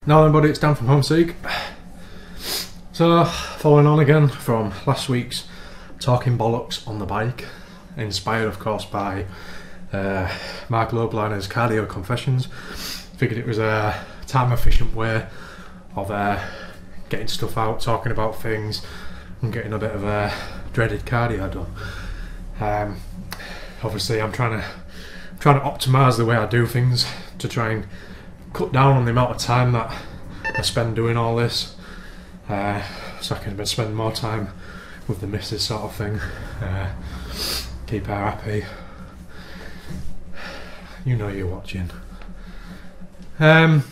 Now then buddy, it's Dan from Physique. So, following on again from last week's talking bollocks on the bike, inspired of course by Mark Lobeliner's Cardio Confessions. Figured it was a time efficient way of getting stuff out, talking about things and getting a bit of a dreaded cardio done. Obviously I'm trying to optimise the way I do things to try and cut down on the amount of time that I spend doing all this, so I can spend more time with the missus, sort of thing. Keep her happy. You know you're watching. I'm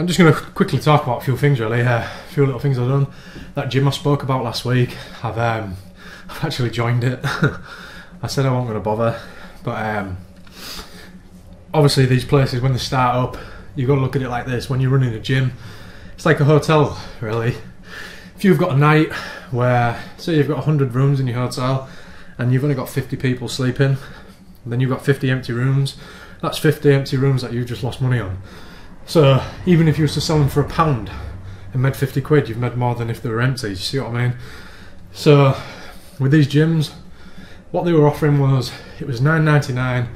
just going to quickly talk about a few things really, a few little things I've done. That gym I spoke about last week, I've actually joined it. I said I wasn't going to bother, but obviously these places, when they start up, you've got to look at it like this. When you're running a gym, it's like a hotel really. If you've got a night where, say you've got 100 rooms in your hotel and you've only got 50 people sleeping, then you've got 50 empty rooms, that's 50 empty rooms that you've just lost money on. So even if you was to sell them for £1 and made 50 quid, you've made more than if they were empty. You see what I mean? So with these gyms, what they were offering was, it was £9.99.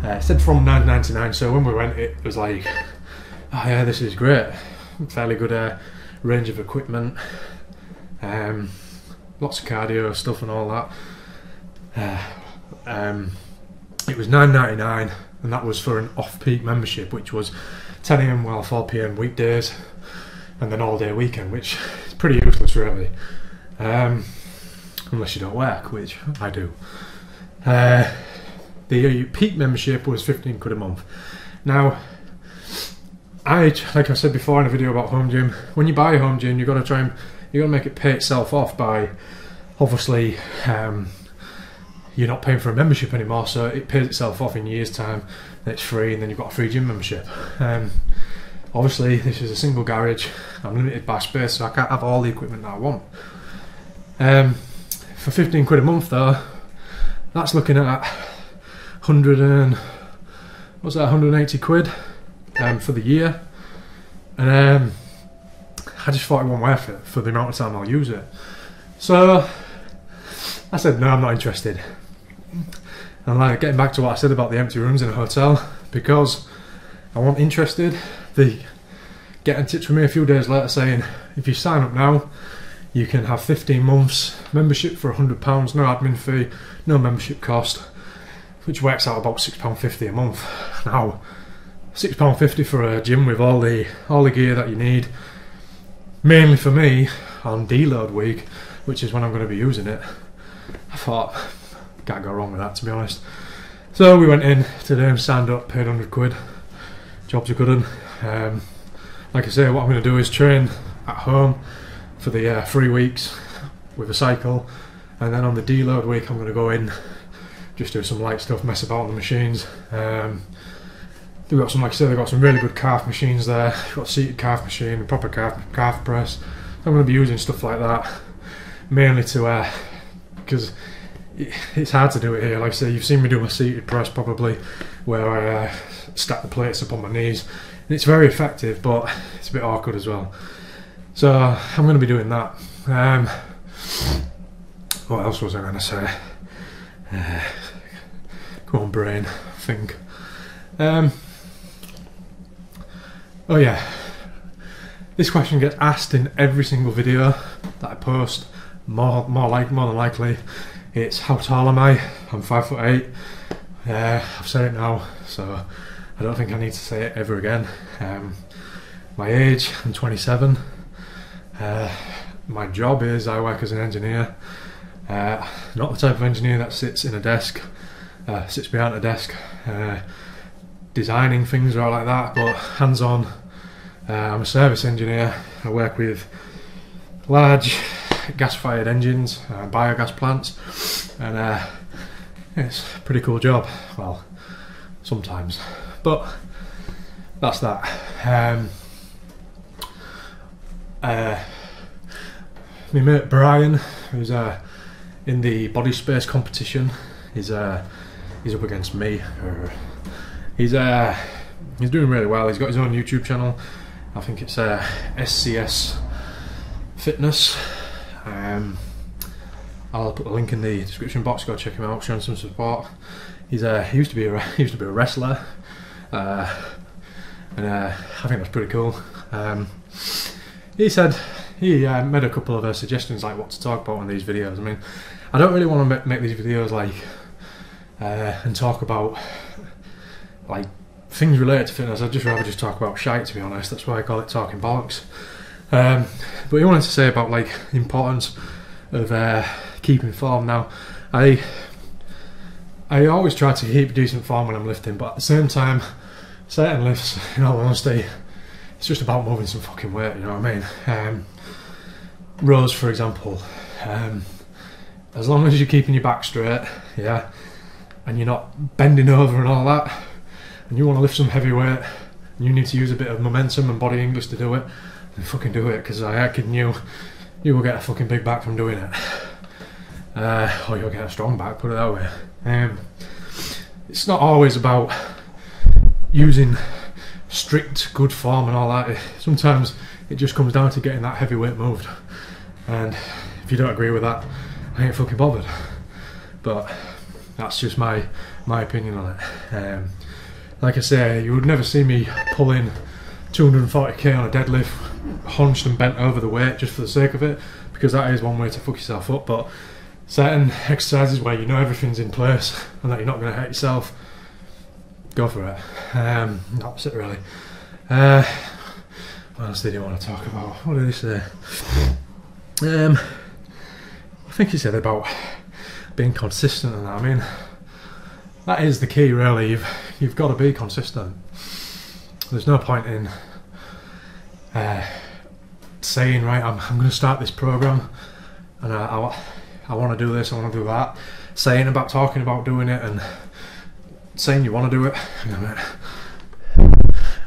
It said from £9.99, so when we went it was like, oh yeah, this is great, fairly good range of equipment, lots of cardio stuff and all that. It was £9.99 and that was for an off-peak membership, which was 10 AM while 4 PM weekdays and then all day weekend, which is pretty useless really, unless you don't work, which I do. The peak membership was 15 quid a month. Now, like I said before in a video about home gym, when you buy a home gym, you've got to make it pay itself off by, obviously, you're not paying for a membership anymore, so it pays itself off in a year's time, then it's free, and then you've got a free gym membership. Obviously, this is a single garage, I'm limited by space, so I can't have all the equipment that I want. For 15 quid a month though, that's looking at 180 quid for the year, and I just thought it wasn't worth it for the amount of time I'll use it. So I said no, I'm not interested. And like getting back to what I said about the empty rooms in a hotel, because I wasn't interested, they get in touch with me a few days later saying, if you sign up now, you can have 15 months membership for £100, no admin fee, no membership cost, which works out about £6.50 a month. Now, £6.50 for a gym with all the gear that you need, mainly for me on deload week, which is when I'm going to be using it. I thought, can't go wrong with that, to be honest. So we went in today and signed up, paid 100 quid. Job's a good one. Like I say, what I'm going to do is train at home for the 3 weeks with a cycle, and then on the deload week I'm going to go in, just do some light stuff, mess about on the machines. They've got some, like I said, they've got some really good calf machines there. They've got a seated calf machine, a proper calf press. So I'm going to be using stuff like that, mainly to, because it's hard to do it here. Like I say, you've seen me do my seated press probably, where I stack the plates up on my knees. And it's very effective, but it's a bit awkward as well. So I'm going to be doing that. What else was I going to say? Come on, brain, think. Oh yeah, this question gets asked in every single video that I post. More than likely, it's how tall am I? I'm 5'8". I've said it now, so I don't think I need to say it ever again. My age, I'm 27. My job is I work as an engineer. Not the type of engineer that sits in a desk, sits behind a desk, designing things or like that, but hands-on. I'm a service engineer. I work with large gas-fired engines, biogas plants, and it's a pretty cool job. Well, sometimes, but that's that. My mate Brian, who's in the body space competition, he's up against me. He's he's doing really well. He's got his own YouTube channel. I think it's SCS Fitness. I'll put a link in the description box. Go check him out. Show him some support. He used to be a wrestler, and I think that's pretty cool. He said he made a couple of suggestions like what to talk about in these videos. I mean, I don't really want to make these videos like and talk about like things related to fitness. I'd just rather just talk about shite, to be honest. That's why I call it talking bollocks. But he wanted to say about like the importance of keeping form. Now, I always try to keep decent form when I'm lifting, but at the same time, certain lifts, in all honesty, it's just about moving some fucking weight, you know what I mean? Rows, for example, as long as you're keeping your back straight, yeah, and you're not bending over and all that, and you want to lift some heavy weight, and you need to use a bit of momentum and body English to do it, then fucking do it, because I reckon you will get a fucking big back from doing it. Or you'll get a strong back, put it that way. It's not always about using strict good form and all that. Sometimes it just comes down to getting that heavy weight moved, and if you don't agree with that, I ain't fucking bothered. But that's just my opinion on it. Like I say, you would never see me pulling 240k on a deadlift hunched and bent over the weight just for the sake of it, because that is one way to fuck yourself up. But certain exercises where you know everything's in place and that you're not going to hurt yourself, go for it. That's it really. What else did you want to talk about? What did he say? I think he said about being consistent and that. I mean, that is the key really. You've got to be consistent. There's no point in saying, right, I'm going to start this program and I want to do this, I want to do that, talking about doing it and saying you want to do it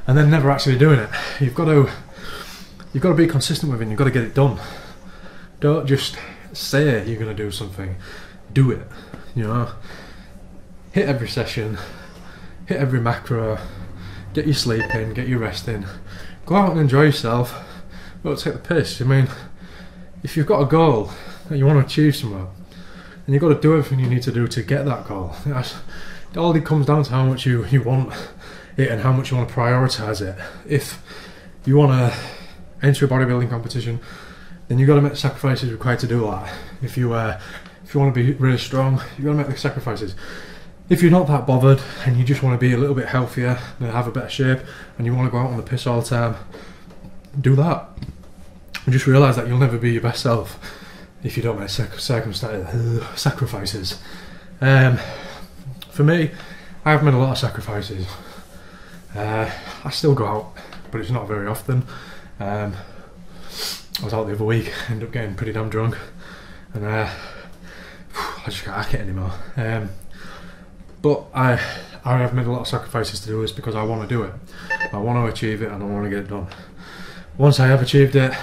and then never actually doing it. You've got to be consistent with it, and you've got to get it done. Don't just say you're going to do something, do it, you know. Hit every session, hit every macro, get your sleep in, get your rest in, go out and enjoy yourself. Don't take the piss. I mean, if you've got a goal that you want to achieve somewhere, and you've got to do everything you need to do to get that goal. It all comes down to how much you want it and how much you want to prioritise it. If you want to enter a bodybuilding competition, then you've got to make the sacrifices required to do that. If you want to be really strong, you've got to make the sacrifices. If you're not that bothered and you just want to be a little bit healthier and have a better shape, and you want to go out on the piss all the time, do that. And just realise that you'll never be your best self if you don't make sacrifices. For me, I have made a lot of sacrifices. I still go out, but it's not very often. I was out the other week, ended up getting pretty damn drunk, and I just can't hack it anymore. But I have made a lot of sacrifices to do this because I want to do it. I want to achieve it and I want to get it done. Once I have achieved it,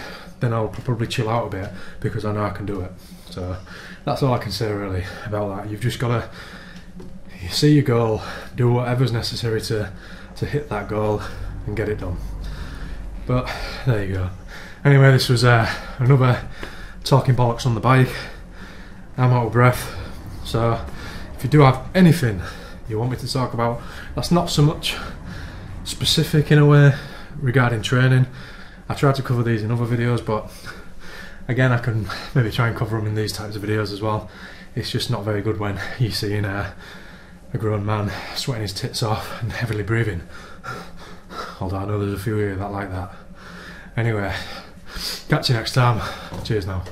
then I'll probably chill out a bit because I know I can do it. So that's all I can say really about that. You've just got to see your goal, do whatever's necessary to hit that goal and get it done. But there you go. Anyway, this was another talking bollocks on the bike. I'm out of breath, so if you do have anything you want me to talk about that's not so much specific in a way regarding training, I try to cover these in other videos, but again I can maybe try and cover them in these types of videos as well. It's just not very good when you're seeing a grown man sweating his tits off and heavily breathing. Although I know there's a few here that like that. Anyway, catch you next time. Cheers now.